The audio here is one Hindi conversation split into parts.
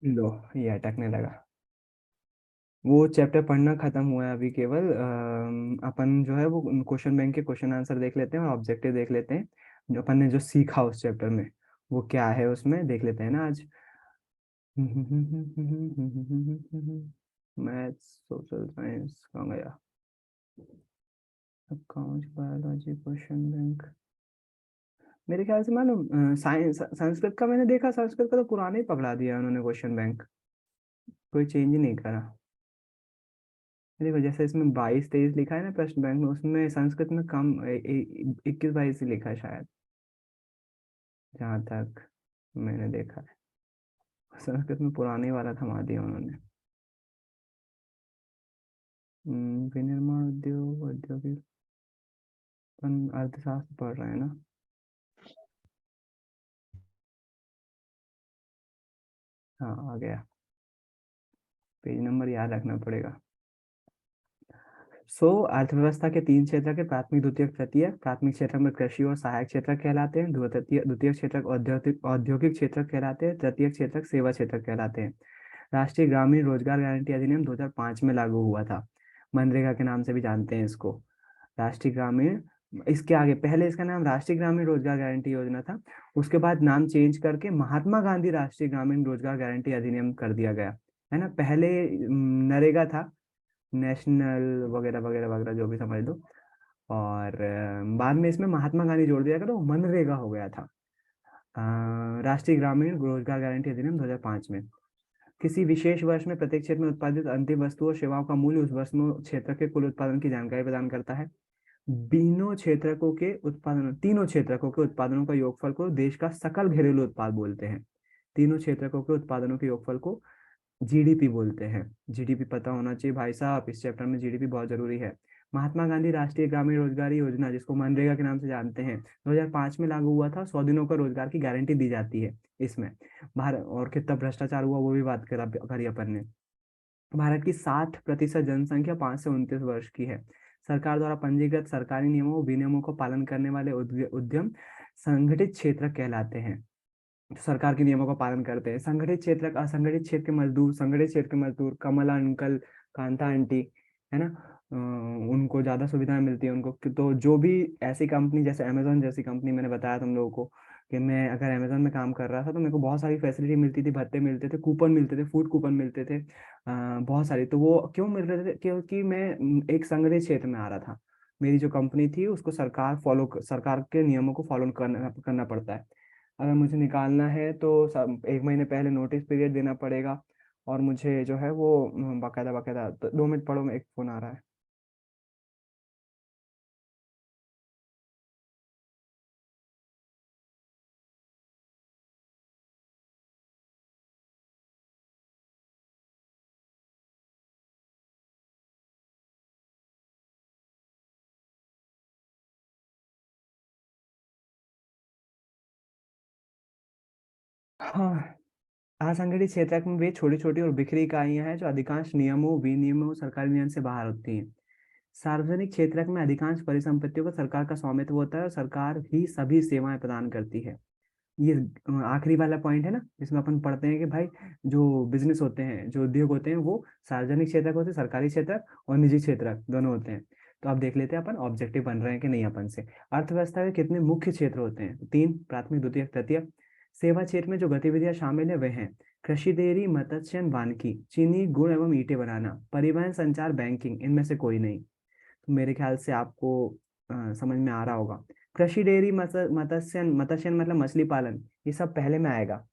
लो, ये अटकने लगा। वो चैप्टर पढ़ना खत्म हुआ है अभी, केवल अपन जो है वो क्वेश्चन बैंक के क्वेश्चन आंसर देख लेते हैं और ऑब्जेक्टिव देख लेते हैं। जो अपन ने जो सीखा उस चैप्टर में वो क्या है उसमें देख लेते हैं ना आज। मैथ्स, सोशल साइंस कहाँ गया? Accounts, biology, question bank. मेरे ख्याल से मालूम, साइंस संस्कृत का मैंने देखा, संस्कृत का तो पुराने ही पकड़ा दिया उन्होंने क्वेश्चन बैंक। कोई चेंज ही नहीं करा। देखो जैसे इसमें 22-23 लिखा है ना प्रश्न बैंक में, उसमें संस्कृत में कम 21-22 ही लिखा है शायद, जहाँ तक मैंने देखा है। संस्कृत में पुराने वाला थमा दिया उन्होंने। विनिर्माण उद्योग, औद्योगिक, अपन अर्थशास्त्र पढ़ रहे हैं ना। हाँ, आ गया। पेज नंबर याद रखना पड़ेगा। अर्थव्यवस्था के तीन क्षेत्र के प्राथमिक, द्वितीयक, तृतीयक। प्राथमिक क्षेत्र में कृषि और सहायक क्षेत्र कहलाते हैं। द्वितीय द्वितीयक क्षेत्र औद्योगिक औद्योगिक क्षेत्र कहलाते हैं। तृतीय क्षेत्र सेवा क्षेत्र कहलाते हैं। राष्ट्रीय ग्रामीण रोजगार गारंटी अधिनियम 2005 में लागू हुआ था। मनरेगा के नाम से भी जानते हैं इसको। राष्ट्रीय ग्रामीण, इसके आगे पहले इसका नाम राष्ट्रीय ग्रामीण रोजगार गारंटी योजना था। उसके बाद नाम चेंज करके महात्मा गांधी राष्ट्रीय ग्रामीण रोजगार गारंटी अधिनियम कर दिया गया है ना। पहले नरेगा था, नेशनल वगैरह वगैरह वगैरह जो भी समझ लो। और बाद में इसमें महात्मा गांधी जोड़ दिया गया तो मनरेगा हो गया था। राष्ट्रीय ग्रामीण रोजगार गारंटी अधिनियम 2005 में। किसी विशेष वर्ष में प्रत्येक क्षेत्र में उत्पादित अंतिम वस्तु और सेवाओं का मूल्य उस वर्ष में क्षेत्र के कुल उत्पादन की जानकारी प्रदान करता है। तीनों क्षेत्रकों के उत्पादनों का योगफल को देश का सकल घरेलू उत्पाद बोलते हैं। तीनों क्षेत्रकों के उत्पादनों के योगफल को जीडीपी बोलते हैं। जीडीपी पता होना चाहिए भाई साहब, इस चैप्टर में जीडीपी बहुत जरूरी है। महात्मा गांधी राष्ट्रीय ग्रामीण रोजगार योजना, जिसको मनरेगा के नाम से जानते हैं, 2005 में लागू हुआ था। 100 दिनों का रोजगार की गारंटी दी जाती है इसमें। भारत और कितना भ्रष्टाचार हुआ वो भी बात करी अपन ने। भारत की 60% जनसंख्या 5 से 29 वर्ष की है। सरकार द्वारा पंजीकृत सरकारी नियमों और विनियमों का पालन करने वाले उद्यम संगठित क्षेत्र कहलाते हैं। सरकार के नियमों का पालन करते हैं। संगठित क्षेत्र, असंगठित क्षेत्र के मजदूर, संगठित क्षेत्र के मजदूर, कमला अंकल, कांता आंटी, है ना। उनको ज्यादा सुविधाएं मिलती है उनको। तो जो भी ऐसी कंपनी जैसे अमेजोन जैसी कंपनी, मैंने बताया तुम लोगों को कि मैं अगर अमेजोन में काम कर रहा था तो मेरे को बहुत सारी फैसिलिटी मिलती थी, भत्ते मिलते थे, कूपन मिलते थे, फूड कूपन मिलते थे। बहुत सारी। तो वो क्यों मिल रहे थे? क्योंकि मैं एक संगठित क्षेत्र में आ रहा था। मेरी जो कंपनी थी उसको सरकार के नियमों को फॉलो करना करना पड़ता है। अगर मुझे निकालना है तो एक महीने पहले नोटिस पीरियड देना पड़ेगा। और मुझे जो है वो बाकायदा बाकायदा 2 मिनट पढ़ो, में एक फोन आ रहा है। हाँ, असंगठित क्षेत्र में वे छोटी छोटी और बिखरी इकाइयां हैं जो अधिकांश नियमों, विनियमों और सरकारी नियम से बाहर होती हैं। सार्वजनिक क्षेत्र में अधिकांश परिसंपत्तियों का सरकार का स्वामित्व होता है और सरकार ही सभी सेवाएं प्रदान करती है। ये आखिरी वाला पॉइंट है ना, जिसमें अपन पढ़ते हैं कि भाई जो बिजनेस होते हैं, जो उद्योग होते हैं, वो सार्वजनिक क्षेत्र होते हैं, सरकारी क्षेत्र और निजी क्षेत्र दोनों होते हैं। तो अब देख लेते हैं अपन ऑब्जेक्टिव बन रहे हैं कि नहीं अपन से। अर्थव्यवस्था के कितने मुख्य क्षेत्र होते हैं? 3, प्राथमिक, द्वितीयक, तृतीयक। सेवा क्षेत्र में जो गतिविधियां शामिल है वे हैं: कृषि, डेयरी, मत्स्य, वानिकी, चीनी, गुड़ एवं ईंटें बनाना, परिवहन, संचार, बैंकिंग। इनमें से कोई नहीं। तो मेरे ख्याल से आपको समझ में आ रहा होगा। कृषि, डेयरी, मत्स्य मत्स्य मतलब मछली पालन, ये सब पहले में आएगा।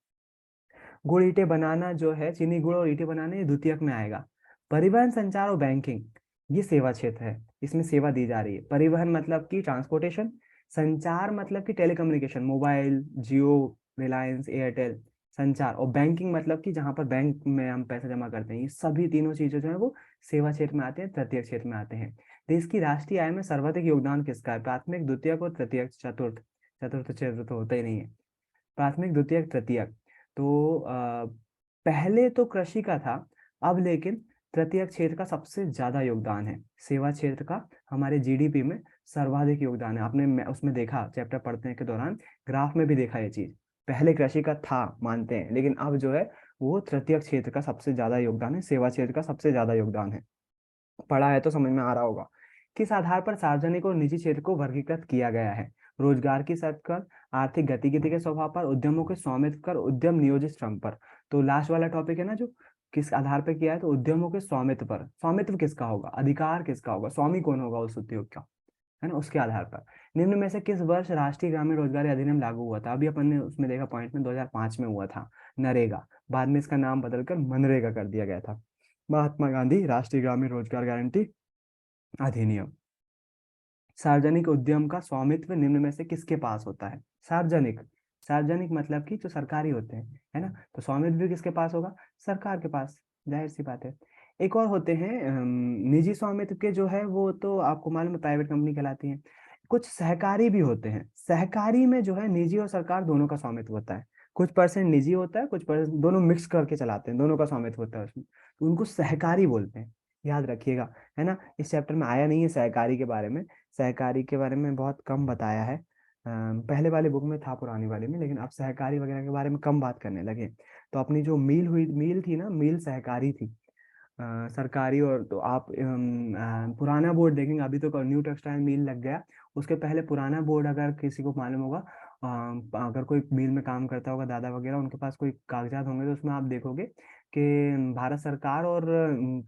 गुड़ ईंटें बनाना जो है, चीनी गुड़ और ईंटें बनाना, ये द्वितीयक में आएगा। परिवहन, संचार और बैंकिंग, ये सेवा क्षेत्र है। इसमें सेवा दी जा रही है। परिवहन मतलब कि ट्रांसपोर्टेशन। संचार मतलब कि टेलीकम्युनिकेशन, मोबाइल, जियो, रिलायंस, एयरटेल। संचार। और बैंकिंग मतलब कि जहां पर बैंक में हम पैसा जमा करते हैं। ये सभी तीनों चीजें जो है वो सेवा क्षेत्र में आते हैं, तृतीय क्षेत्र में आते हैं। देश की राष्ट्रीय आय में सर्वाधिक योगदान किसका है? प्राथमिक, द्वितीयक और तृतीयक, चतुर्थ। चतुर्थ क्षेत्र तो होता ही नहीं है। प्राथमिक, द्वितीयक, तृतीयक। तो पहले तो कृषि का था, अब लेकिन तृतीयक क्षेत्र का सबसे ज्यादा योगदान है। सेवा क्षेत्र का हमारे जीडीपी में सर्वाधिक योगदान है। आपने उसमें देखा, चैप्टर पढ़ने के दौरान ग्राफ में भी देखा ये चीज। पहले कृषि का था मानते हैं, लेकिन अब जो है वो तृतीय क्षेत्र का सबसे ज्यादा योगदान है, सेवा क्षेत्र का सबसे ज्यादा योगदान है। पढ़ा है तो समझ में आ रहा होगा। किस आधार पर सार्वजनिक और निजी क्षेत्र को वर्गीकृत किया गया है? रोजगार की शर्त पर, आर्थिक गतिविधि के स्वभाव पर, उद्यमों के स्वामित्व पर, उद्यम नियोजित श्रम पर। तो लास्ट वाला टॉपिक है ना, जो किस आधार पर किया है, तो उद्यमों के स्वामित्व पर। स्वामित्व किसका होगा, अधिकार किसका होगा, स्वामी कौन होगा उस उद्योग का, है ना, उसके आधार पर। निम्न में से किस वर्ष राष्ट्रीय ग्रामीण रोजगार अधिनियम लागू हुआ था? अभी अपन ने उसमें देखा पॉइंट में 2005 में हुआ था, नरेगा। बाद में इसका नाम बदलकर मनरेगा कर दिया गया था। महात्मा गांधी राष्ट्रीय ग्रामीण रोजगार गारंटी अधिनियम। सार्वजनिक उद्यम का स्वामित्व निम्न में से किसके पास होता है? सार्वजनिक, सार्वजनिक मतलब कि जो सरकारी होते हैं, है ना, तो स्वामित्व भी किसके पास होगा? सरकार के पास, जाहिर सी बात है। एक और होते हैं निजी स्वामित्व के, जो है वो तो आपको मालूम है प्राइवेट कंपनी कहलाती है। कुछ सहकारी भी होते हैं, सहकारी में जो है निजी और सरकार दोनों का स्वामित्व होता है। कुछ परसेंट निजी होता है, कुछ परसेंट दोनों मिक्स करके चलाते हैं, दोनों का स्वामित्व होता है उसमें, तो उनको सहकारी बोलते हैं, याद रखिएगा, है ना। इस चैप्टर में आया नहीं है सहकारी के बारे में, सहकारी के बारे में बहुत कम बताया है। पहले वाले बुक में था, पुरानी वाले में, लेकिन अब सहकारी वगैरह के बारे में कम बात करने लगे। तो अपनी जो मील थी ना, मील सहकारी थी, सरकारी। और तो आप पुराना बोर्ड देखेंगे, अभी तो न्यू टेक्सटाइल मिल लग गया, उसके पहले पुराना बोर्ड अगर किसी को मालूम होगा, अगर कोई मिल में काम करता होगा दादा वगैरह, उनके पास कोई कागजात होंगे, तो उसमें आप देखोगे कि भारत सरकार और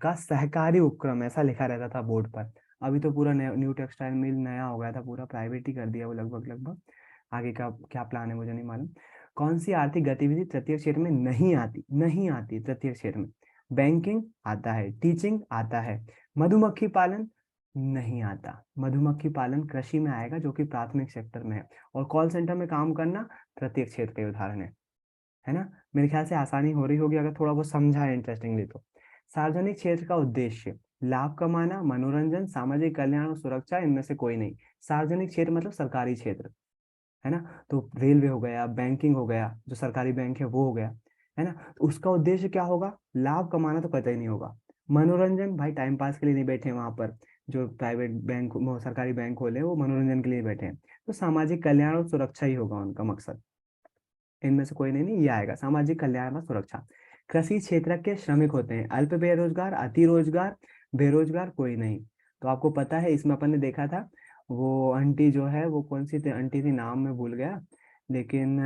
का सहकारी उपक्रम ऐसा लिखा रहता था बोर्ड पर। अभी तो पूरा न्यू टेक्सटाइल मिल नया हो गया था, पूरा प्राइवेट ही कर दिया वो लगभग लगभग। आगे का क्या प्लान है मुझे नहीं मालूम। कौन सी आर्थिक गतिविधि तृतीय क्षेत्र में नहीं आती, नहीं आती तृतीय क्षेत्र में? बैंकिंग आता है, टीचिंग आता है, मधुमक्खी पालन नहीं आता। मधुमक्खी पालन कृषि में आएगा, जो कि प्राथमिक सेक्टर में है। और कॉल सेंटर में काम करना तृतीय क्षेत्र का उदाहरण है ना। मेरे ख्याल से आसानी हो रही होगी अगर थोड़ा बहुत समझा है इंटरेस्टिंगली तो। सार्वजनिक क्षेत्र का उद्देश्य लाभ कमाना, मनोरंजन, सामाजिक कल्याण और सुरक्षा, इनमें से कोई नहीं। सार्वजनिक क्षेत्र मतलब सरकारी क्षेत्र, है ना। तो रेलवे हो गया, बैंकिंग हो गया, जो सरकारी बैंक है वो हो गया, है ना। तो उसका उद्देश्य क्या होगा? लाभ कमाना तो कतई नहीं होगा। मनोरंजन, भाई टाइम पास के लिए नहीं बैठे वहां पर, जो प्राइवेट बैंक सरकारी बैंक खोले वो मनोरंजन के लिए बैठे हैं। तो सामाजिक कल्याण और सुरक्षा ही होगा उनका मकसद। इनमें से कोई नहीं, ये आएगा सामाजिक कल्याण और सुरक्षा। कृषि क्षेत्र के श्रमिक होते हैं अल्प बेरोजगार, अति रोजगार, बेरोजगार, कोई नहीं। तो आपको पता है, इसमें अपन ने देखा था, वो आंटी जो है, वो कौन सी थी आंटी थी, नाम मैं भूल गया, लेकिन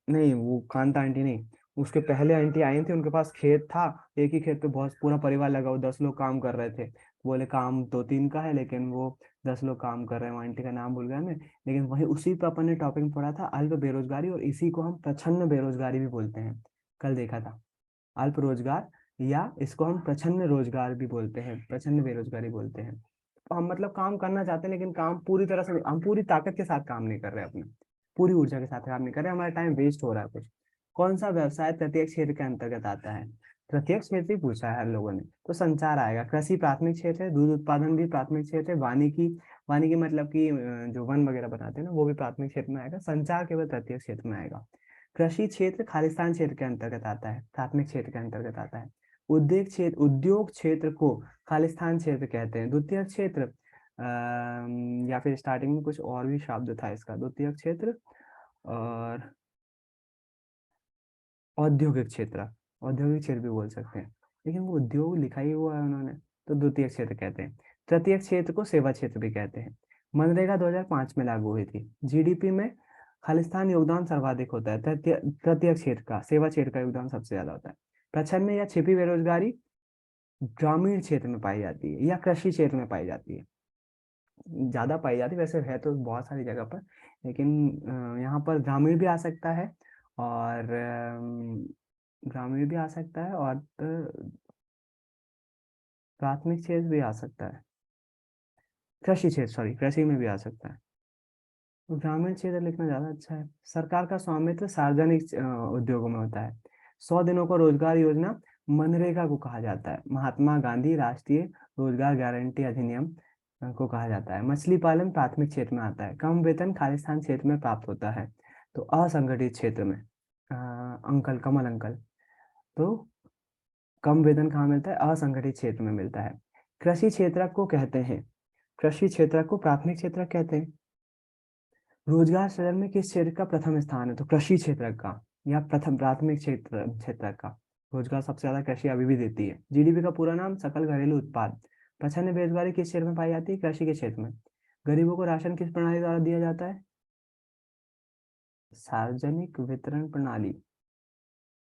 नहीं, वो कांता आंटी नहीं, उसके पहले आंटी आई थी, उनके पास खेत था, एक ही खेत पे बहुत पूरा परिवार लगा, वो 10 लोग काम कर रहे थे। बोले काम 2-3 का है, लेकिन वो 10 लोग काम कर रहे हैं, वो आंटी का नाम भूल गया मैं। लेकिन वही उसी पर अपन ने टॉपिक में पढ़ा था, अल्प बेरोजगारी, और इसी को हम प्रछन्न बेरोजगारी भी बोलते हैं, कल देखा था। अल्प रोजगार, या इसको हम प्रछन्न रोजगार भी बोलते हैं, प्रछन्न बेरोजगारी बोलते हैं। तो हम मतलब काम करना चाहते हैं, लेकिन काम पूरी तरह से हम पूरी ताकत के साथ काम नहीं कर रहे अपने, पूरी ऊर्जा के साथ काम नहीं कर रहे, हमारा टाइम वेस्ट हो रहा है कुछ। कौन सा व्यवसाय तृतीय क्षेत्र के अंतर्गत आता है? तृतीय क्षेत्र ही पूछा है हर लोगों ने, तो संचार आएगा। कृषि प्राथमिक क्षेत्र है, दूध उत्पादन भी प्राथमिक क्षेत्र है, वानिकी, वानिकी मतलब कि जो वन वगैरह बनाते हैं ना, वो भी प्राथमिक क्षेत्र में आएगा। संचार केवल तृतीय क्षेत्र में आएगा। कृषि क्षेत्र खालिस्तान क्षेत्र के अंतर्गत आता है, प्राथमिक क्षेत्र के अंतर्गत आता है। उद्योग क्षेत्र को खालिस्तान क्षेत्र कहते हैं। द्वितीय क्षेत्र, या फिर स्टार्टिंग में कुछ और भी शब्द था इसका, द्वितीय क्षेत्र और औद्योगिक क्षेत्र, औद्योगिक क्षेत्र भी बोल सकते हैं, लेकिन वो उद्योग लिखा ही हुआ है उन्होंने, तो द्वितीय क्षेत्र कहते हैं। तृतीय क्षेत्र को सेवा क्षेत्र भी कहते हैं। मनरेगा 2005 में लागू हुई थी। जीडीपी में खालिस्तान योगदान सर्वाधिक होता है, तृतीय तृतीय क्षेत्र का, सेवा क्षेत्र का योगदान सबसे ज्यादा होता है। प्रछन्न या छिपी बेरोजगारी ग्रामीण क्षेत्र में पाई जाती है या कृषि क्षेत्र में पाई जाती है, ज्यादा पाई जाती है, वैसे है तो बहुत सारी जगह पर, लेकिन यहाँ पर ग्रामीण भी आ सकता है, और ग्रामीण भी आ सकता है, और प्राथमिक क्षेत्र भी आ सकता है, कृषि क्षेत्र, सॉरी, कृषि में भी आ सकता है। तो ग्रामीण क्षेत्र लिखना ज्यादा अच्छा है। सरकार का स्वामित्व सार्वजनिक उद्योगों में होता है। 100 दिनों का रोजगार योजना मनरेगा को कहा जाता है। महात्मा गांधी राष्ट्रीय रोजगार गारंटी अधिनियम को कहा जाता है। मछली पालन प्राथमिक क्षेत्र में आता है। कम वेतन खालिस्तान क्षेत्र में प्राप्त होता है। तो असंगठित क्षेत्र में, अंकल, कमल अंकल, तो कम वेतन कहाँ मिलता है? असंगठित क्षेत्र में मिलता है। कृषि क्षेत्र को कहते हैं, कृषि क्षेत्र को प्राथमिक क्षेत्र कहते हैं। रोजगार सृजन में किस क्षेत्र का प्रथम स्थान है? तो कृषि क्षेत्र का, या प्रथम प्राथमिक क्षेत्र क्षेत्र का। रोजगार सबसे ज्यादा कृषि अभी भी देती है। जीडीपी का पूरा नाम सकल घरेलू उत्पाद। प्रछन्न बेरोजगारी किस क्षेत्र में पाई जाती है? कृषि के क्षेत्र में। गरीबों को राशन किस प्रणाली द्वारा दिया जाता है? सार्वजनिक वितरण प्रणाली।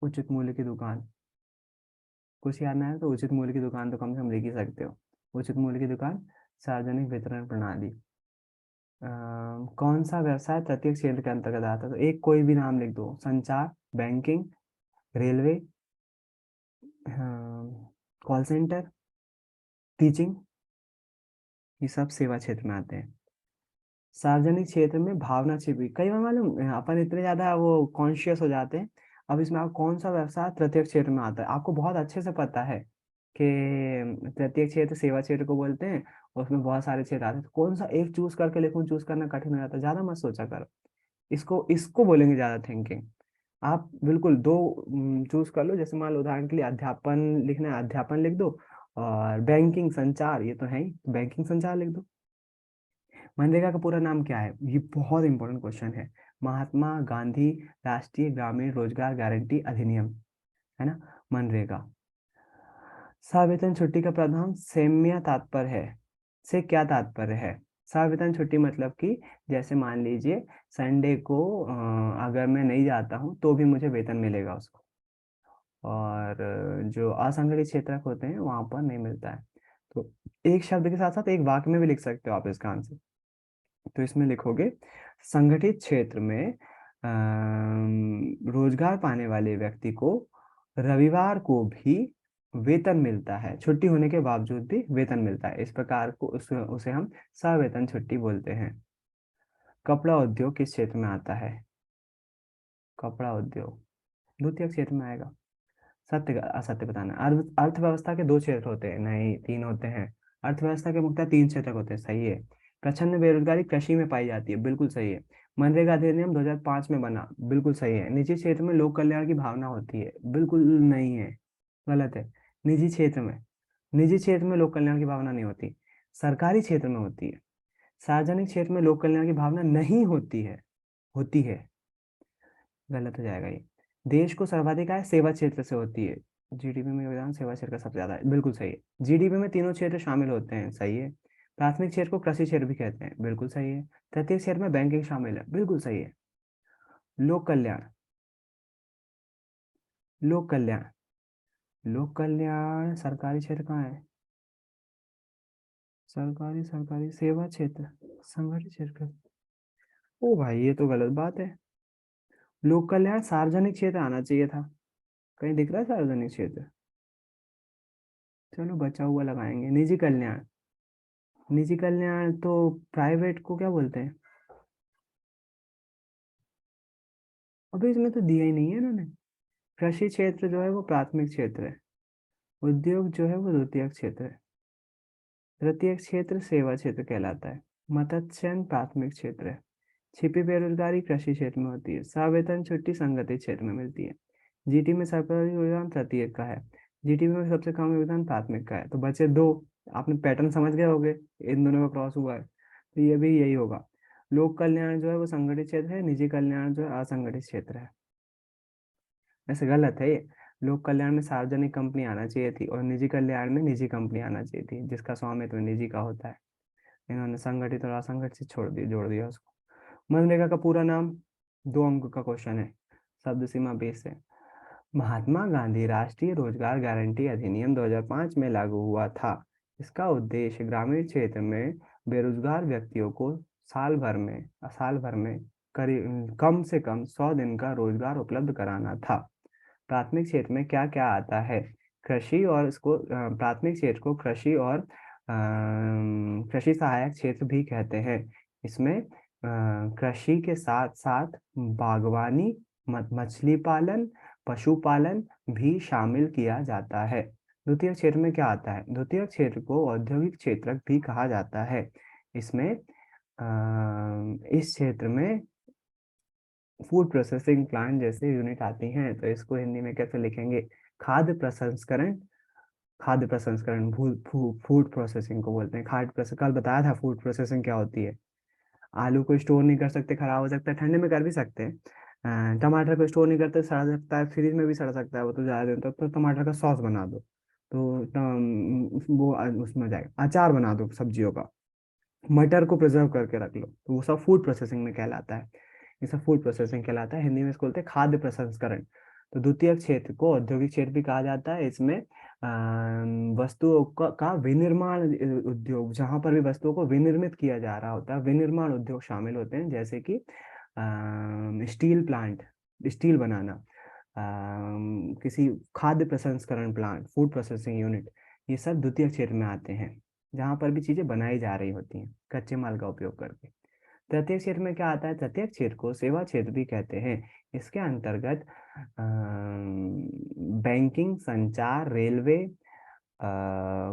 उचित मूल्य की दुकान। कुछ याद ना है तो उचित मूल्य की दुकान तो कम से कम लिख ही सकते हो। उचित मूल्य की दुकान, सार्वजनिक वितरण प्रणाली। कौन सा व्यवसाय तृतीय क्षेत्र के अंतर्गत आता है? तो एक कोई भी नाम लिख दो। संचार, banking, railway, call centre, teaching, ये सब सेवा क्षेत्र में आते हैं। सार्वजनिक क्षेत्र में भावना छिपी, कई बार मालूम अपन इतने ज्यादा वो कॉन्शियस हो जाते हैं। अब इसमें आप कौन सा व्यवसाय तृतीय क्षेत्र में आता है? आपको बहुत अच्छे से पता है कि तृतीय क्षेत्र सेवा क्षेत्र को बोलते हैं, और उसमें बहुत सारे क्षेत्र आते हैं। तो कौन सा एक चूज करके लिखूं, चूज करना कठिन हो जाता है। ज्यादा मत सोचा करो। इसको इसको बोलेंगे ज्यादा थिंकिंग। आप बिल्कुल दो चूज कर लो। जैसे मान लो उदाहरण के लिए अध्यापन लिखना है, अध्यापन लिख दो। और बैंकिंग संचार, ये तो है ही, बैंकिंग संचार लिख दो। मनरेगा का पूरा नाम क्या है? ये बहुत इंपॉर्टेंट क्वेश्चन है। महात्मा गांधी राष्ट्रीय ग्रामीण रोजगार गारंटी अधिनियम, है ना, मनरेगा। सवेतन छुट्टी का प्रावधान सेम्य तात्पर्य है, से क्या तात्पर्य है? सवेतन छुट्टी मतलब कि जैसे मान लीजिए संडे को अगर मैं नहीं जाता हूँ तो भी मुझे वेतन मिलेगा उसको। और जो असंगठित क्षेत्र होते हैं वहां पर नहीं मिलता है। तो एक शब्द के साथ साथ एक वाक्य में भी लिख सकते हो आप इसका आंसर। तो इसमें लिखोगे संगठित क्षेत्र में रोजगार पाने वाले व्यक्ति को रविवार को भी वेतन मिलता है, छुट्टी होने के बावजूद भी वेतन मिलता है। इस प्रकार को उसे हम सवेतन छुट्टी बोलते हैं। कपड़ा उद्योग किस क्षेत्र में आता है? कपड़ा उद्योग द्वितीय क्षेत्र में आएगा। सत्य असत्य बताना। अर्थव्यवस्था के दो क्षेत्र होते हैं, नहीं तीन होते हैं। अर्थव्यवस्था के मुख्यतः तीन क्षेत्र होते हैं, सही है। प्रछन्न बेरोजगारी कृषि में पाई जाती है, बिल्कुल सही है। मनरेगा अधिनियम 2005 में बना, बिल्कुल सही है। निजी क्षेत्र में लोक कल्याण की भावना होती है, बिल्कुल नहीं है, गलत है। निजी क्षेत्र में, निजी क्षेत्र में लोक कल्याण की भावना नहीं होती, सरकारी क्षेत्र में होती है। सार्वजनिक क्षेत्र में लोक कल्याण की भावना नहीं होती है, होती है, गलत हो जाएगा ये। देश को सर्वाधिक आय सेवा क्षेत्र से होती है। जीडीपी में योगदान सेवा क्षेत्र का सबसे ज्यादा है, बिल्कुल सही है। जीडीपी में तीनों क्षेत्र शामिल होते हैं, सही है। प्राथमिक क्षेत्र को कृषि क्षेत्र भी कहते हैं, बिल्कुल सही है। तृतीय क्षेत्र में बैंकिंग शामिल है, बिल्कुल सही है। लोक कल्याण, लोक कल्याण, लोक कल्याण सरकारी क्षेत्र कहाँ है? सरकारी सरकारी सेवा क्षेत्र, संगठित क्षेत्र। ओ भाई ये तो गलत बात है। लोक कल्याण सार्वजनिक क्षेत्र आना चाहिए था। कहीं दिख रहा है सार्वजनिक क्षेत्र? चलो बचा हुआ लगाएंगे। निजी कल्याण, निजी कल्याण तो प्राइवेट को क्या बोलते हैं? अभी इसमें तो दिया ही नहीं है इन्होंने। कृषि क्षेत्र जो है वो प्राथमिक क्षेत्र है। उद्योग जो है वो द्वितीय क्षेत्र है। तृतीय क्षेत्र सेवा क्षेत्र कहलाता है। मत्स्यन प्राथमिक क्षेत्र है। छिपी बेरोजगारी कृषि क्षेत्र में होती है। सवेतन छुट्टी संगठित क्षेत्र में मिलती है। जीटी में सरकारी योगदान तृतीय का है। जीटीपी में सबसे कम योगदान प्राथमिक का है। तो बचे दो। आपने पैटर्न समझ गए होगे, इन दोनों का क्रॉस हुआ है, तो ये भी यही होगा। लोक कल्याण जो है वो संगठित क्षेत्र है, निजी कल्याण जो है असंगठित क्षेत्र है। वैसे गलत है ये। लोक कल्याण में सार्वजनिक कंपनी आना चाहिए थी, और निजी कल्याण में निजी कंपनी आना चाहिए थी जिसका स्वामित्व निजी का होता है। इन्होंने संगठित और असंगठित से छोड़ दिया, जोड़ दिया उसको। मनरेगा का पूरा नाम, दो अंक का क्वेश्चन है, शब्द सीमा बेस है। महात्मा गांधी राष्ट्रीय रोजगार गारंटी अधिनियम 2005 में लागू हुआ था। इसका उद्देश्य ग्रामीण क्षेत्र में बेरोजगार व्यक्तियों को साल भर में करीब कम से कम 100 दिन का रोजगार उपलब्ध कराना था। प्राथमिक क्षेत्र में क्या क्या आता है? कृषि, और इसको प्राथमिक क्षेत्र को कृषि और कृषि सहायक क्षेत्र भी कहते हैं। इसमें कृषि के साथ साथ बागवानी, मछली पालन, पशुपालन भी शामिल किया जाता है। द्वितीय क्षेत्र में क्या आता है? द्वितीय क्षेत्र को औद्योगिक क्षेत्र भी कहा जाता है। इसमें इस क्षेत्र में फूड प्रोसेसिंग प्लांट जैसे यूनिट आती हैं। तो इसको हिंदी में कैसे लिखेंगे? खाद्य प्रसंस्करण, खाद्य प्रसंस्करण फूड प्रोसेसिंग को बोलते हैं। खाद्य प्रोसेस कल बताया था फूड प्रोसेसिंग क्या होती है। आलू को स्टोर नहीं कर सकते, खराब हो सकता है, ठंडे में कर भी सकते हैं। टमाटर को स्टोर नहीं करते, सड़ सकता है, फ्रीज में भी सड़ सकता है वो तो ज़्यादा दिन तक, तो टमाटर का सॉस बना दो, तो वो उसमें जाएगा। अचार बना दो सब्जियों का। मटर को प्रिजर्व करके रख लो, तो वो सब फूड प्रोसेसिंग में कहलाता है। ये सब फूड प्रोसेसिंग कहलाता है, हिंदी में इसको बोलते हैं खाद्य प्रसंस्करण। तो द्वितीयक क्षेत्र को औद्योगिक क्षेत्र भी कहा जाता है। इसमें वस्तुओं का विनिर्माण उद्योग, जहां पर भी वस्तुओं को विनिर्मित किया जा रहा होता है, विनिर्माण उद्योग शामिल होते हैं, जैसे कि स्टील प्लांट, स्टील बनाना, किसी खाद्य प्रसंस्करण प्लांट, फूड प्रोसेसिंग यूनिट, ये सब द्वितीय क्षेत्र में आते हैं, जहाँ पर भी चीजें बनाई जा रही होती हैं कच्चे माल का उपयोग करके। तृतीय क्षेत्र में क्या आता है? तृतीय क्षेत्र को सेवा क्षेत्र भी कहते हैं। इसके अंतर्गत बैंकिंग, संचार, रेलवे,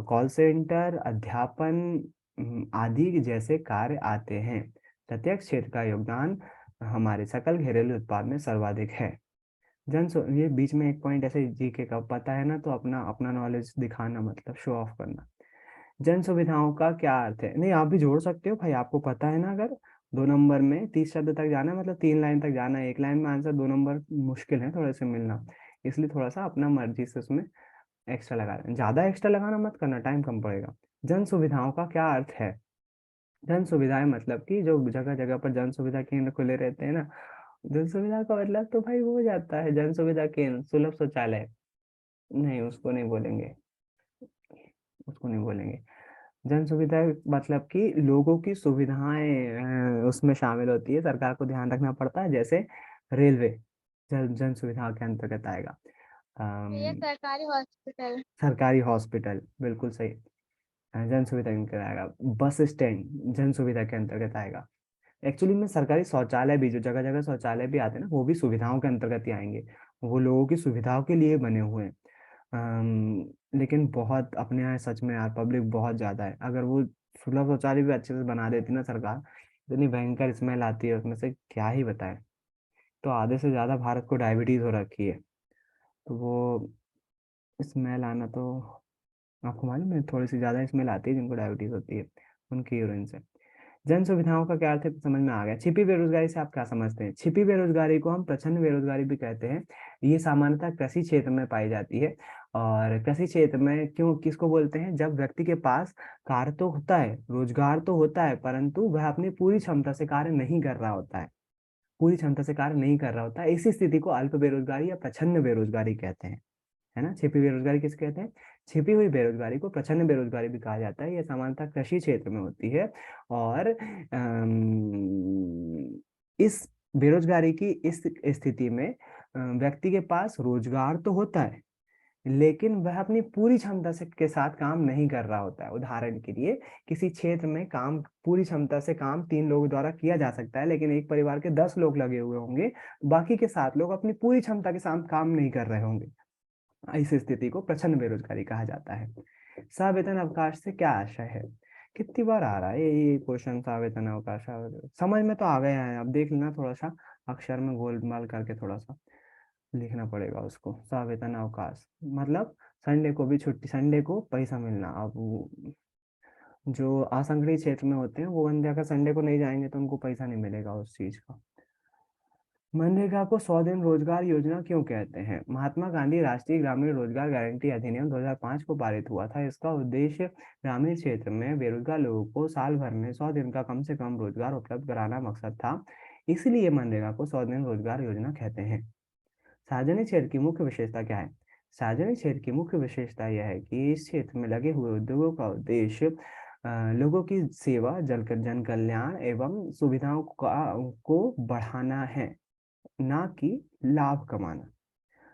कॉल सेंटर, अध्यापन आदि जैसे कार्य आते हैं। तृतीय क्षेत्र का योगदान हमारे सकल घरेलू उत्पाद में सर्वाधिक है। ये बीच में एक पॉइंट ऐसे जीके का पता है ना, तो अपना अपना नॉलेज दिखाना, मतलब शो ऑफ करना। जन सुविधाओं का क्या अर्थ है? नहीं, आप भी जोड़ सकते हो भाई, आपको पता है ना। अगर 2 नंबर में 30 शब्द तक जाना है, मतलब 3 लाइन तक जाना है, एक लाइन में आंसर 2 नंबर मुश्किल है थोड़े से मिलना, इसलिए थोड़ा सा अपना मर्जी से उसमें एक्स्ट्रा लगा दें। ज्यादा एक्स्ट्रा लगाना मत करना, टाइम कम पड़ेगा। जन सुविधाओं का क्या अर्थ है? जन सुविधाएं मतलब कि जो जगह जगह पर जन सुविधा केंद्र खुले रहते हैं ना, जन सुविधा का मतलब तो भाई वो हो जाता है, जन सुविधा केंद्र, सुलभ शौचालय। नहीं, उसको नहीं बोलेंगे, उसको नहीं बोलेंगे। जन सुविधा मतलब कि लोगों की सुविधाएं उसमें शामिल होती है, सरकार को ध्यान रखना पड़ता है, जैसे रेलवे जन जन सुविधा के अंतर्गत आएगा। ये अम, सरकारी हॉस्पिटल। सरकारी हॉस्पिटल, बिल्कुल सही, जन सुविधा के अंतर्गत आएगा। बस स्टैंड जन सुविधा के अंतर्गत आएगा। एक्चुअली में सरकारी शौचालय भी, जो जगह जगह शौचालय भी आते हैं ना, वो भी सुविधाओं के अंतर्गत ही आएंगे। वो लोगों की सुविधाओं के लिए बने हुए हैं। लेकिन बहुत अपने यहाँ सच में यार पब्लिक बहुत ज्यादा है। अगर वो सुलभ शौचालय भी अच्छे से बना देती ना सरकार, इतनी भयंकर स्मेल आती है उसमें से, क्या ही बताएं। तो आधे से ज्यादा भारत को डायबिटीज हो रखी है, तो वो स्मेल आना तो आपको मालूम है, थोड़ी सी ज्यादा स्मेल आती है जिनको डायबिटीज होती है उनकी यूरिन से। जन सुविधाओं का क्या अर्थ है, समझ में आ गया। छिपी बेरोजगारी से आप क्या समझते हैं? छिपी बेरोजगारी को हम प्रच्छन्न बेरोजगारी भी कहते हैं। ये सामान्यतः कृषि क्षेत्र में पाई जाती है। और कृषि क्षेत्र में क्यों, किसको बोलते हैं? जब व्यक्ति के पास कार्य तो होता है, रोजगार तो होता है, परंतु वह अपनी पूरी क्षमता से कार्य नहीं कर रहा होता है, पूरी क्षमता से कार्य नहीं कर रहा होता है। इसी स्थिति को अल्प बेरोजगारी या प्रच्छन्न बेरोजगारी कहते हैं, है ना। छिपी बेरोजगारी किसे कहते हैं? छिपी हुई बेरोजगारी को प्रच्छन्न बेरोजगारी भी कहा जाता है। यह सामान्यतः कृषि क्षेत्र में होती है। और इस बेरोजगारी की इस स्थिति में व्यक्ति के पास रोजगार तो होता है, लेकिन वह अपनी पूरी क्षमता से के साथ काम नहीं कर रहा होता है। उदाहरण के लिए, किसी क्षेत्र में काम, पूरी क्षमता से काम 3 लोगों द्वारा किया जा सकता है, लेकिन एक परिवार के 10 लोग लगे हुए होंगे, बाकी के 7 लोग अपनी पूरी क्षमता के साथ काम नहीं कर रहे होंगे। इस स्थिति को प्रच्छन्न बेरोजगारी कहा जाता है। सवेतन अवकाश से क्या आशय है? कितनी बार आ रहा है ये क्वेश्चन, सवेतन अवकाश? समझ में तो आ गया है, अब देख लेना, थोड़ा सा अक्षर में गोलमाल करके थोड़ा सा लिखना पड़ेगा उसको। सवेतन अवकाश मतलब संडे को भी छुट्टी, संडे को पैसा मिलना। अब जो असंगठित क्षेत्र में होते हैं वो बंदे अगर संडे को नहीं जाएंगे तो उनको पैसा नहीं मिलेगा उस चीज का। मनरेगा को 100 दिन रोजगार योजना क्यों कहते हैं? महात्मा गांधी राष्ट्रीय ग्रामीण रोजगार गारंटी अधिनियम 2005 को पारित हुआ था। इसका उद्देश्य ग्रामीण क्षेत्र में बेरोजगार लोगों को साल भर में 100 दिन का कम से कम रोजगार उपलब्ध कराना मकसद था। इसलिए मनरेगा को 100 दिन रोजगार योजना कहते हैं। सार्वजनिक क्षेत्र की मुख्य विशेषता क्या है? सार्वजनिक क्षेत्र की मुख्य विशेषता यह है कि इस क्षेत्र में लगे हुए उद्योगों का उद्देश्य लोगों की सेवा, जन कल्याण एवं सुविधाओं को बढ़ाना है, ना कि लाभ कमाना।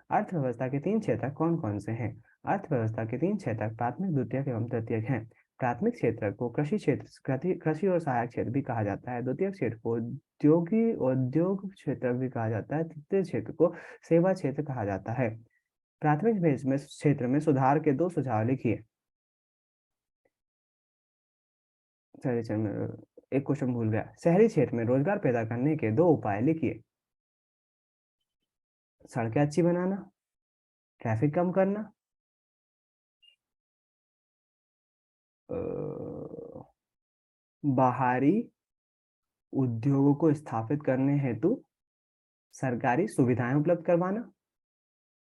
अर्थव्यवस्था के 3 क्षेत्र कौन कौन से हैं? अर्थव्यवस्था के 3 क्षेत्र प्राथमिक, द्वितीयक एवं तृतीयक हैं। प्राथमिक क्षेत्र को कृषि क्षेत्र, कृषि और सहायक क्षेत्र भी कहा जाता है। द्वितीयक क्षेत्र को उद्योग क्षेत्र भी कहा जाता है। तृतीय क्षेत्र को सेवा क्षेत्र कहा जाता है। प्राथमिक भेज में क्षेत्र में सुधार के 2 सुझाव लिखिए। चलिए चलिए, मैं एक क्वेश्चन भूल गया। शहरी क्षेत्र में रोजगार पैदा करने के 2 उपाय लिखिए। सड़कें अच्छी बनाना, ट्रैफिक कम करना, अ, बाहरी उद्योगों को स्थापित करने हेतु सरकारी सुविधाएं उपलब्ध करवाना,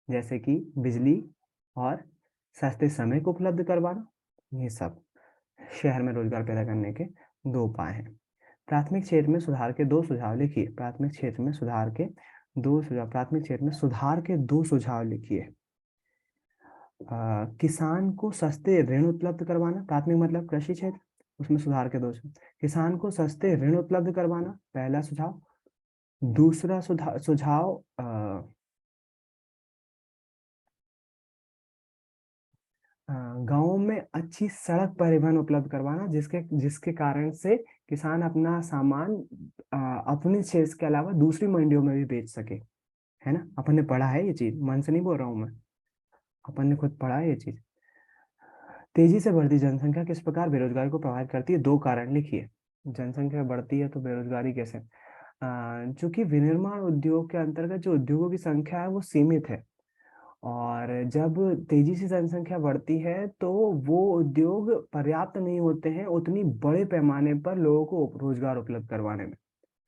जैसे कि बिजली और सस्ते समय को उपलब्ध करवाना। ये सब शहर में रोजगार पैदा करने के दो उपाय हैं। प्राथमिक क्षेत्र में सुधार के दो सुझाव लिखिए। प्राथमिक क्षेत्र में सुधार के दो सुझाव लिखिए। किसान को सस्ते ऋण उपलब्ध करवाना, प्राथमिक मतलब कृषि क्षेत्र, उसमें सुधार के दो किसान को सस्ते ऋण उपलब्ध करवाना, पहला सुझाव। दूसरा सुझाव गांवों में अच्छी सड़क परिवहन उपलब्ध करवाना, जिसके जिसके कारण से किसान अपना सामान अपने क्षेत्र के अलावा दूसरी मंडियों में भी बेच सके, है ना। अपन ने पढ़ा है ये चीज, मन से नहीं बोल रहा हूँ मैं, अपन ने खुद पढ़ा है ये चीज। तेजी से बढ़ती जनसंख्या किस प्रकार बेरोजगारी को प्रभावित करती है, दो कारण लिखिए। जनसंख्या बढ़ती है तो बेरोजगारी कैसे। चूंकि विनिर्माण उद्योग के अंतर्गत जो उद्योगों की संख्या है वो सीमित है, और जब तेजी से जनसंख्या बढ़ती है तो वो उद्योग पर्याप्त नहीं होते हैं उतनी बड़े पैमाने पर लोगों को रोजगार उपलब्ध करवाने में,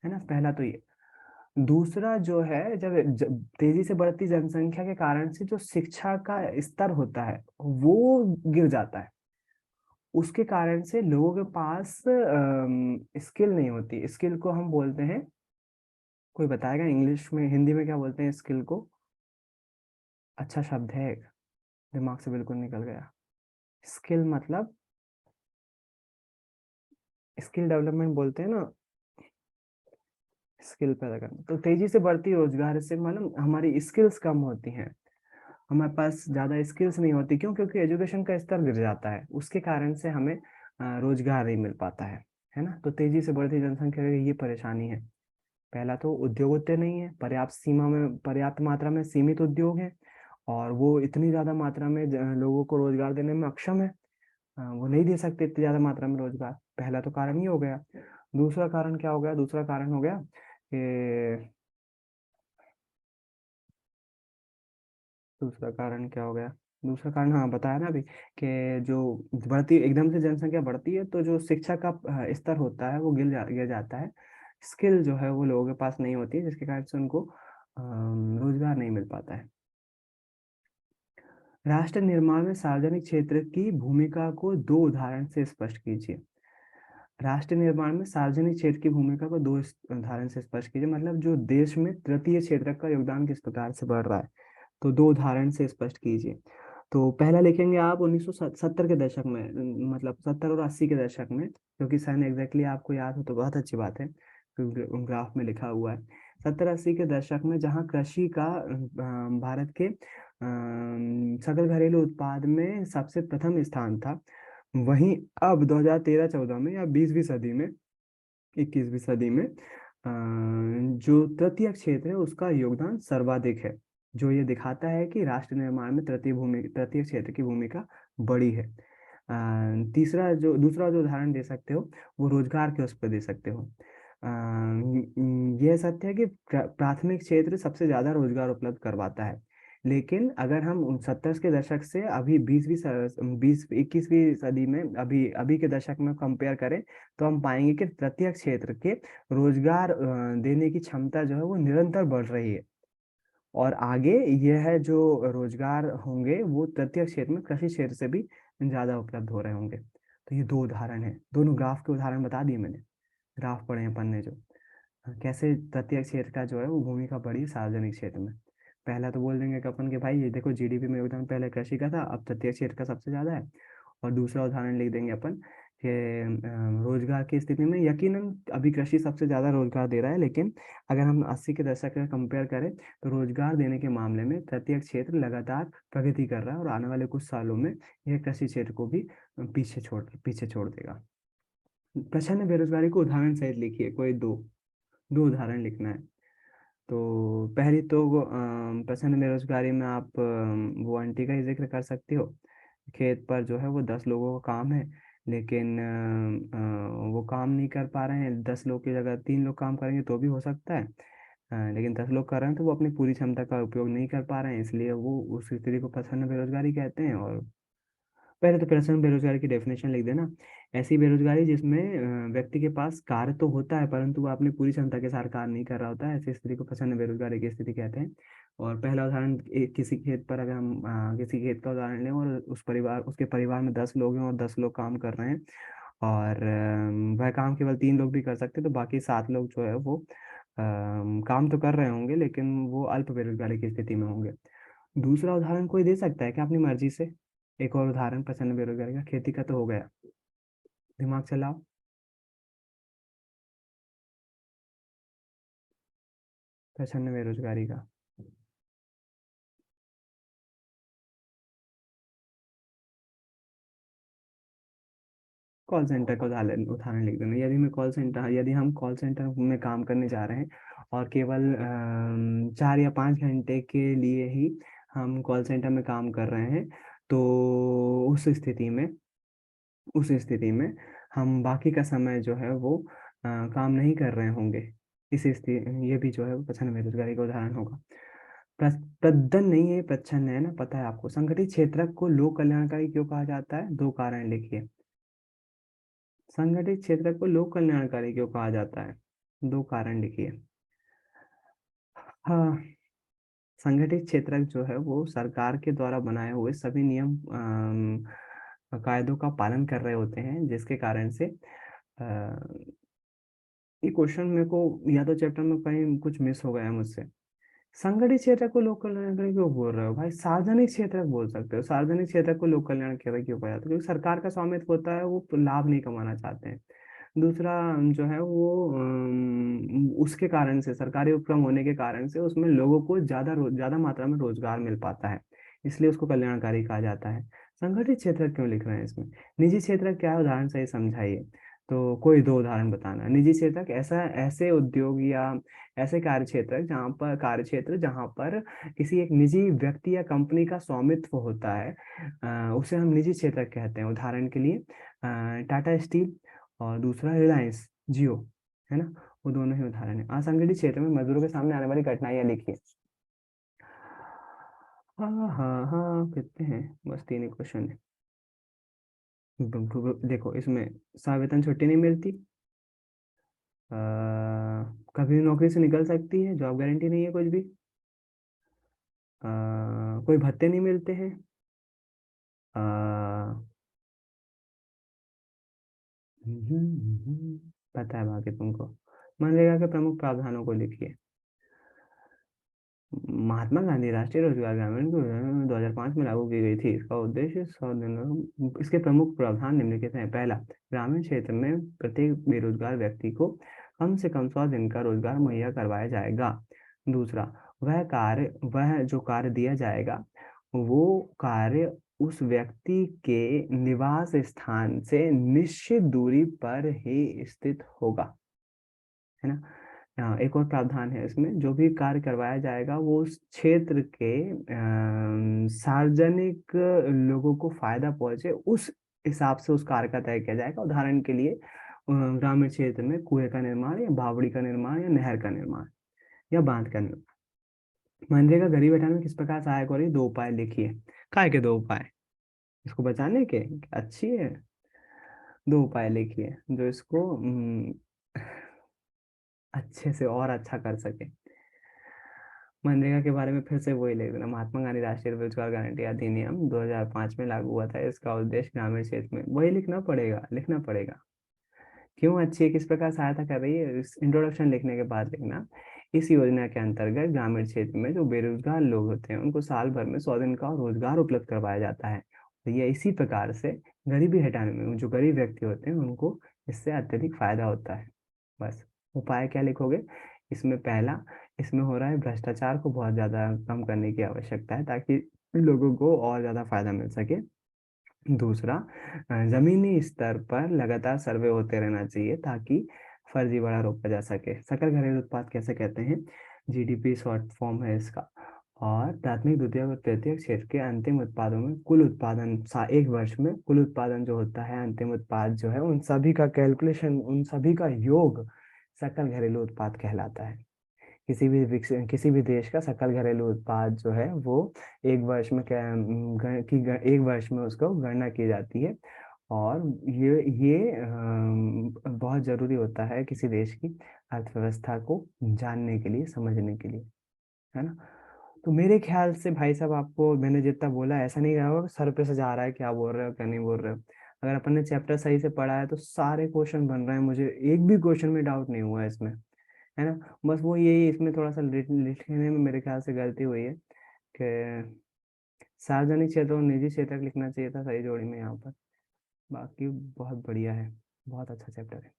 है ना। पहला तो ये। दूसरा जो है, जब तेजी से बढ़ती जनसंख्या के कारण से जो शिक्षा का स्तर होता है वो गिर जाता है, उसके कारण से लोगों के पास स्किल नहीं होती। स्किल को हम बोलते हैं, कोई बताएगा इंग्लिश में, हिंदी में क्या बोलते हैं स्किल को। अच्छा शब्द है एक, दिमाग से बिल्कुल निकल गया। स्किल मतलब स्किल डेवलपमेंट बोलते हैं ना, स्किल पैदा करना। तो तेजी से बढ़ती रोजगार से मतलब हमारी स्किल्स कम होती हैं, हमारे पास ज्यादा स्किल्स नहीं होती। क्यों? क्योंकि एजुकेशन का स्तर गिर जाता है, उसके कारण से हमें रोजगार नहीं मिल पाता है ना। तो तेजी से बढ़ती जनसंख्या की ये परेशानी है। पहला तो उद्योग उतने नहीं है, पर्याप्त मात्रा में सीमित उद्योग हैं, और वो इतनी ज्यादा मात्रा में लोगों को रोजगार देने में अक्षम है। वो नहीं दे सकते इतनी ज्यादा मात्रा में रोजगार। पहला तो कारण ये हो गया। दूसरा कारण क्या हो गया? दूसरा कारण हो गया कि दूसरा कारण क्या हो गया? दूसरा कारण, हाँ बताया ना अभी, कि जो बढ़ती एकदम से जनसंख्या बढ़ती है तो जो शिक्षा का स्तर होता है वो गिर जाता है। स्किल जो है वो लोगों के पास नहीं होती है, जिसके कारण से उनको रोजगार नहीं मिल पाता है। राष्ट्र निर्माण में सार्वजनिक क्षेत्र की भूमिका को दो उदाहरण से स्पष्ट कीजिए। राष्ट्र निर्माण में सार्वजनिक क्षेत्र की भूमिका को दो उदाहरण से स्पष्ट कीजिए, मतलब जो देश में तृतीय क्षेत्र का योगदान किस प्रकार से बढ़ रहा है, तो दो उदाहरण से स्पष्ट कीजिए। तो पहला लिखेंगे आप 1970 के दशक में, मतलब 70 और 80 के दशक में, क्योंकि सन एग्जैक्टली आपको याद हो तो बहुत अच्छी बात है, क्योंकि ग्राफ में लिखा हुआ है। 70-80 के दशक में जहाँ कृषि का भारत के सकल घरेलू उत्पाद में सबसे प्रथम स्थान था, वहीं अब 2013-14 में या 20वीं सदी में, 21वीं सदी में जो तृतीय क्षेत्र है उसका योगदान सर्वाधिक है, जो ये दिखाता है कि राष्ट्र निर्माण में तृतीय क्षेत्र की भूमिका बड़ी है। दूसरा जो उदाहरण दे सकते हो वो रोजगार के उस पर दे सकते हो। यह सत्य है कि प्राथमिक क्षेत्र सबसे ज्यादा रोजगार उपलब्ध करवाता है, लेकिन अगर हम 70 के दशक से अभी 21वीं सदी में अभी अभी के दशक में कंपेयर करें, तो हम पाएंगे कि तृतीय क्षेत्र के रोजगार देने की क्षमता जो है वो निरंतर बढ़ रही है, और आगे यह है जो रोजगार होंगे वो तृतीय क्षेत्र में कृषि क्षेत्र से भी ज्यादा उपलब्ध हो रहे होंगे। तो ये दो उदाहरण है, दोनों ग्राफ के उदाहरण बता दिए मैंने, ग्राफ पढ़े हैं अपन ने जो, कैसे तृतीय क्षेत्र का जो है वो भूमिका बढ़ी सार्वजनिक क्षेत्र में। पहला तो बोल देंगे कि अपन के भाई ये देखो जीडीपी में योगदान पहले कृषि का था, अब तृतीय क्षेत्र का सबसे ज्यादा है। और दूसरा उदाहरण लिख देंगे अपन कि रोजगार की स्थिति में यकीनन अभी कृषि सबसे ज्यादा रोजगार दे रहा है, लेकिन अगर हम 80 के दशक का कंपेयर करें तो रोजगार देने के मामले में तृतीय क्षेत्र लगातार प्रगति कर रहा है, और आने वाले कुछ सालों में यह कृषि क्षेत्र को भी पीछे छोड़ देगा। प्रचंड बेरोजगारी को उदाहरण सहित लिखिए, कोई दो दो उदाहरण लिखना है। तो पहली तो प्रचंड बेरोजगारी में आप वो आंटी का ही जिक्र कर सकते हो। खेत पर जो है वो 10 लोगों का काम है, लेकिन वो काम नहीं कर पा रहे हैं। 10 लोग की जगह 3 लोग काम करेंगे तो भी हो सकता है, लेकिन 10 लोग कर रहे हैं तो वो अपनी पूरी क्षमता का उपयोग नहीं कर पा रहे हैं, इसलिए वो उस स्थिति को प्रचंड बेरोजगारी कहते हैं। और पहले तो प्रचंड बेरोजगारी की डेफिनेशन लिख देना। ऐसी बेरोजगारी जिसमें व्यक्ति के पास कार्य तो होता है परंतु वो अपनी पूरी क्षमता के साथ कार्य नहीं कर रहा होता है, ऐसी स्थिति को प्रछन्न बेरोजगारी की स्थिति कहते हैं। और पहला उदाहरण, किसी खेत पर अगर हम किसी खेत का उदाहरण लें और उसके परिवार में 10 लोग हैं और 10 लोग काम कर रहे हैं, और वह काम केवल 3 लोग भी कर सकते हैं, तो बाकी 7 लोग जो है वो काम तो कर रहे होंगे लेकिन वो अल्प बेरोजगारी की स्थिति में होंगे। दूसरा उदाहरण कोई दे सकता है क्या अपनी मर्जी से? एक और उदाहरण प्रचंड बेरोजगारी का, खेती का तो हो गया, दिमाग चलाओ। प्रचंड बेरोजगारी का कॉल सेंटर का उदाहरण उदाहरण लिख देना। यदि हम कॉल सेंटर में काम करने जा रहे हैं और केवल 4 या 5 घंटे के लिए ही हम कॉल सेंटर में काम कर रहे हैं, तो उस स्थिति में उस स्थिति में हम बाकी का समय जो है वो काम नहीं कर रहे होंगे। इस स्थिति ये भी जो है वो प्रच्छन्न बेरोजगारी का उदाहरण होगा। प्रदन नहीं है, प्रच्छन्न है ना, पता है आपको। संगठित क्षेत्र को लोक कल्याणकारी क्यों कहा जाता है? 2 कारण लिखिए। संगठित क्षेत्र को लोक कल्याणकारी क्यों कहा जाता है? 2 कारण लिखिए। हाँ, संगठित क्षेत्र जो है वो सरकार के द्वारा बनाए हुए सभी नियम कायदों का पालन कर रहे होते हैं, जिसके कारण से ये क्वेश्चन मेरे को या तो चैप्टर में कहीं कुछ मिस हो गया है मुझसे। संगठित क्षेत्र को लोक कल्याणकारी क्यों बोल रहे हो भाई? सार्वजनिक क्षेत्र बोल सकते हो। सार्वजनिक क्षेत्र को लोक कल्याणकारी क्यों कहा जाता है? क्योंकि सरकार का स्वामित्व होता है, वो लाभ नहीं कमाना चाहते हैं। दूसरा जो है वो उसके कारण से, सरकारी उपक्रम होने के कारण से उसमें लोगों को ज्यादा मात्रा में रोजगार मिल पाता है, इसलिए उसको कल्याणकारी कहा जाता है। संगठित क्षेत्र क्यों लिख रहे हैं इसमें? निजी क्षेत्र क्या है, उदाहरण से ही समझाइए। तो कोई 2 उदाहरण बताना। निजी क्षेत्र ऐसा ऐसे उद्योग या ऐसे कार्य क्षेत्र जहाँ पर किसी एक निजी व्यक्ति या कंपनी का स्वामित्व होता है, उसे हम निजी क्षेत्र कहते हैं। उदाहरण के लिए टाटा स्टील और दूसरा रिलायंस जियो, है ना, वो दोनों ही उदाहरण है। असंगठित क्षेत्र में मजदूरों के सामने आने वाली कठिनाइयां लिखिए। हाँ हाँ हाँ, कितने हैं? बस 3 ही क्वेश्चन है। देखो इसमें सावेतन छुट्टी नहीं मिलती, कभी भी नौकरी से निकल सकती है, जॉब गारंटी नहीं है कुछ भी, कोई भत्ते नहीं मिलते हैं, आ, पता है बाकी तुमको। मनरेगा के प्रमुख प्रावधानों को लिखिए। महात्मा गांधी राष्ट्रीय रोजगार ग्रामीण योजना 2005 में लागू की गई थी। इसका उद्देश्य 100 दिनों। इसके प्रमुख प्रावधान निम्नलिखित हैं। पहला, ग्रामीण क्षेत्र में प्रत्येक बेरोजगार व्यक्ति को कम से कम 100 दिन का रोजगार मुहैया करवाया जाएगा। दूसरा, वह जो कार्य दिया जाएगा वो कार्य उस व्यक्ति के निवास स्थान से निश्चित दूरी पर ही स्थित होगा, है ना। एक और प्रावधान है इसमें, जो भी कार्य करवाया जाएगा वो उस क्षेत्र के सार्वजनिक लोगों को फायदा पहुंचे, उस हिसाब से उस कार्य का तय किया जाएगा। उदाहरण के लिए ग्रामीण क्षेत्र में कुएं का निर्माण या बावड़ी का निर्माण या नहर का निर्माण या बांध का निर्माण। मनरेगा गरीब हटाने में किस प्रकार सहायक हो रही है? 2 उपाय लिखिए। काय के 2 उपाय? इसको बचाने के? अच्छी है। 2 उपाय लिखिए जो इसको अच्छे से और अच्छा कर सके। मनरेगा के बारे में फिर से वही लिख देना। महात्मा गांधी राष्ट्रीय रोजगार गारंटी अधिनियम 2005 में लागू हुआ था। इसका उद्देश्य ग्रामीण क्षेत्र में, वही लिखना पड़ेगा। क्यों अच्छी है, किस प्रकार सहायता कर रही है, इस इंट्रोडक्शन लिखने के बाद लिखना। इस योजना के अंतर्गत ग्रामीण क्षेत्र में जो बेरोजगार लोग होते हैं उनको साल भर में 100 दिन का रोजगार उपलब्ध करवाया जाता है। तो ये इसी प्रकार से गरीबी हटाने में जो गरीब व्यक्ति होते हैं उनको इससे अत्यधिक फायदा होता है। बस। उपाय क्या लिखोगे इसमें? पहला, इसमें हो रहा है भ्रष्टाचार को बहुत ज्यादा कम करने की आवश्यकता है ताकि लोगों को और ज्यादा फायदा मिल सके। दूसरा, जमीनी स्तर पर लगातार सर्वे होते रहना चाहिए ताकि फर्जीवाड़ा रोका जा सके। सकल घरेलू उत्पाद कैसे कहते हैं? जीडीपी शॉर्ट फॉर्म है इसका। और प्राथमिक, द्वितीयक और तृतीयक क्षेत्र के अंतिम उत्पादों में कुल उत्पादन, एक वर्ष में कुल उत्पादन जो होता है, अंतिम उत्पाद जो है, उन सभी का कैलकुलेशन, उन सभी का योग सकल घरेलू उत्पाद कहलाता है। किसी भी देश का सकल घरेलू उत्पाद जो है वो एक वर्ष में एक वर्ष में उसको गणना की जाती है। और ये बहुत ज़रूरी होता है किसी देश की अर्थव्यवस्था को जानने के लिए, समझने के लिए, है ना? तो मेरे ख़्याल से भाई साहब आपको मैंने जितना बोला ऐसा नहीं रहा होगा सर पे से जा रहा है क्या बोल रहे हो, क्या नहीं बोल रहे हो। अगर अपन ने चैप्टर सही से पढ़ा है तो सारे क्वेश्चन बन रहे हैं, मुझे एक भी क्वेश्चन में डाउट नहीं हुआ है इसमें, है ना? बस वो यही इसमें थोड़ा-सा लिखने में मेरे ख़्याल से गलती हुई है कि सार्वजनिक क्षेत्र और निजी क्षेत्रक लिखना चाहिए था सही जोड़ी में यहाँ पर। बाकी बहुत बढ़िया है, बहुत अच्छा चैप्टर है।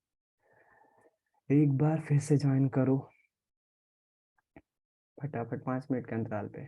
एक बार फिर से जॉइन करो फटाफट 5 मिनट के अंतराल पे।